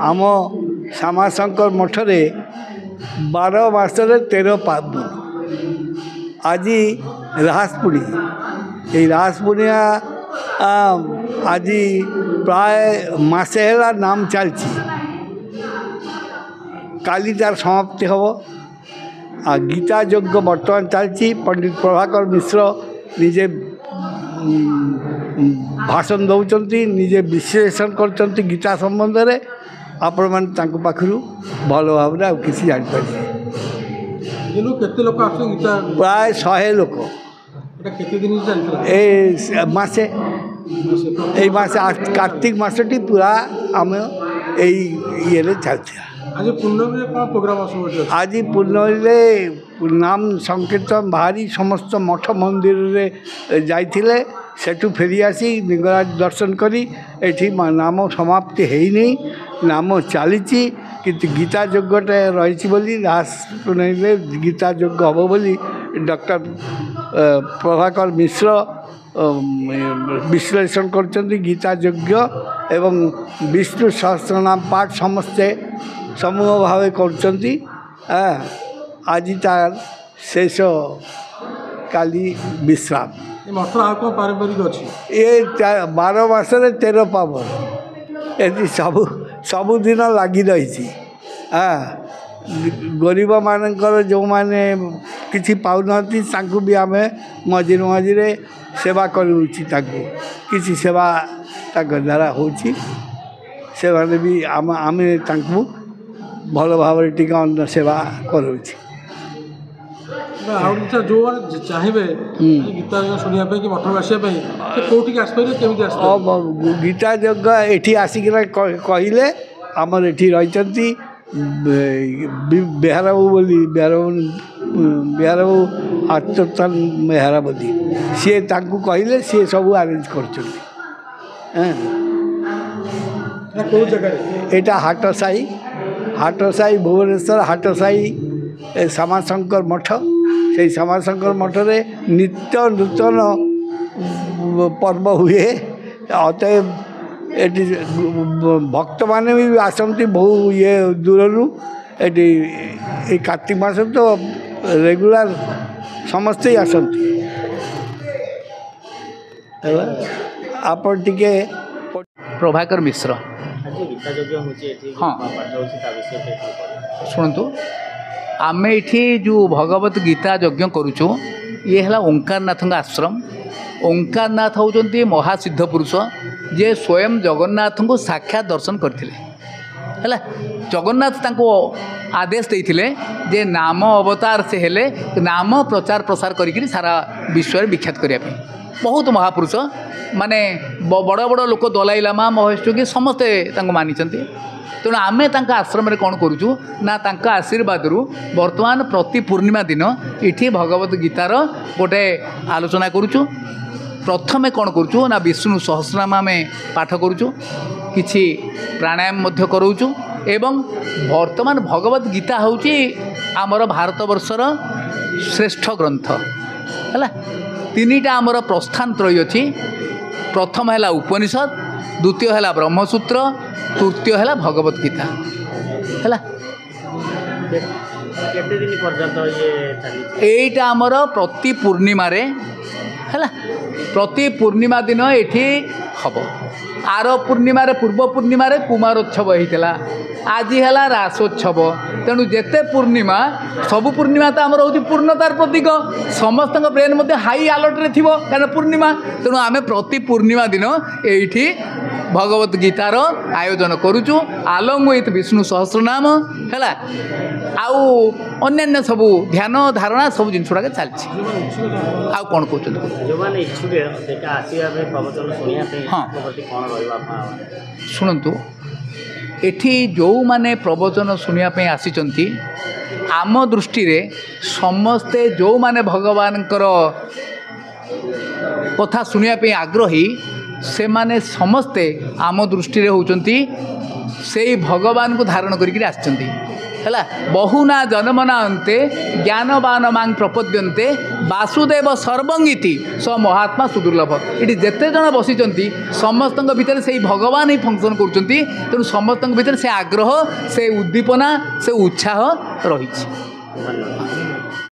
आम श्यामाशंकर मठरे 12 मासरे 13 पार्बण। आज रास पूर्णिमा ये रास पूर्णिमा आज प्राय मासे है नाम चलती काली तार समाप्ति हम आ गीता यज्ञ बर्तमान चलती पंडित प्रभाकर मिश्र निजे भाषण दौरान निजे विश्लेषण कर गीता संबंध में आपण मैंने पाखु भल भाव किसी जापर प्राय 100 लोक मसे कार्तिक मसटी पूरा आम ये चलती आज पूर्णमी प्रोग्राम आज पूर्णमी नाम संकीर्तन बाहरी समस्त मठ मंदिर रे जाइथिले सेठू फेरी आसी लिंगराज दर्शन करी एठी नाम समाप्ति है नहीं नाम चली किंतु गीता यज्ञटे रही बोली रास पूर्णमी गीता यज्ञ हम बोली डॉक्टर प्रभाकर मिश्र विश्लेषण कर गीता यज्ञ एवं विष्णु सहस्रनाम पाठ समस्ते समूह भाव कर आज तार शेष काली विश्राम पारंपरिक अच्छी ये 12 मासरे 13 पावन ये सबुदिन लगी रही गरीब मानकर जो माने किसी पाऊना भी आम मझिरे मझिरे सेवा किसी सेवा द्वारा होची से माने भी आम भल भाव अन्न सेवा करुँच जो चाहिए गीता शुणा कि मठ आसपाई आसपाई गीता यज्ञ एठी आसिक कहले आमर एठी रही बेहारा बाबू बोली बेहारा बाबू आत्मतान बेहारा बोली सी कहले सी सब आरेंज कर हाटसाई भुवनेश्वर हाटसाई श्यामाशंकर मठ से श्यामाशंकर मठरे नित्य नूतन पर्व हुए अतएव एटी भक्त माने भी आसती बहु ये दूर ये कार्तिक मास तो रेगुलर समस्ते आसती आप प्रभाकर मिश्र हाँ शुणु आम ये जो भगवत गीता यज्ञ करुचु ये है ओंकारनाथ आश्रम। ओंकारनाथ होती महासिद्ध पुरुष जे स्वयं जगन्नाथ को साक्षात दर्शन करते है जगन्नाथ आदेश देते जे नाम अवतार से हेले नाम प्रचार प्रसार करी सारा विश्व विख्यात करने बहुत महापुरुष माने बड़ बड़ लोक दलाई लामा महेश समस्ते मानी तेणु आम आश्रम कौन करुचु ना आशीर्वाद वर्तमान प्रति पूर्णिमा दिन इठी भगवत गीतार गोटे आलोचना करुचु। प्रथमे कौन करुचु ना विष्णु सहस्रनाम आम पाठ करुचु किछि प्राणायाम मध्य करूचु एवं वर्तमान भगवत गीता होची आमर भारतवर्षर श्रेष्ठ ग्रंथ है। तीनिटा आमर प्रस्थान त्रयी अच्छी प्रथम है उपनिषद द्वितीय है ब्रह्मसूत्र तृतीय है भगवत गीता है। एटा आमर प्रति पूर्णिमा रे है प्रति पूर्णिमा दिन ये हम आर पूर्णिमा पूर्व पूर्णिमा कुमारोत्सव होता आज है रासोत्सव तेणु जेते पूर्णिमा सबु पूर्णिमा तो आमर हूँ पूर्णतार प्रतीक समस्त ब्रेन मध्य हाई आलर्ट थी कारण पूर्णिमा तेणु आम प्रति पूर्णिमा दिन ये भगवत गीतार आयोजन करुचु आलंग विथ विष्णु सहस्रनाम है आउ अन्य सबू ध्यान धारणा सब जिन गुड़ाक चलती आउ कौन कहते हाँ शुणु एठी जो माने प्रवचन सुनिया आसी आम दृष्टि रे समस्ते जो माने भगवान कथा सुनिया आग्रही से माने समस्ते आम दृष्टि रे होचंती से भगवान को धारण करिक आछंती ହେଲା ବହୁନା ଜନ୍ମନା ଅନ୍ତେ ଜ୍ଞାନବାନ ମାଂ ପ୍ରପଦ୍ୟନ୍ତେ ବାସୁଦେବ ସର୍ବଙ୍ଗୀତି ସ ମହାତ୍ମା ସୁଦୁର୍ଲଭ। ଏଠି ଯେତେ ଜଣ ବସିଛନ୍ତି ସମସ୍ତଙ୍କ ଭିତରେ ସେଇ ଭଗବାନ ହିଁ ଫଙ୍କସନ୍ କରୁଛନ୍ତି। ତେଣୁ ସମସ୍ତଙ୍କ ଭିତରେ ସେ ଆଗ୍ରହ, ସେ ଉଦ୍ଦୀପନା, ସେ ଉତ୍ସାହ ରହିଛି।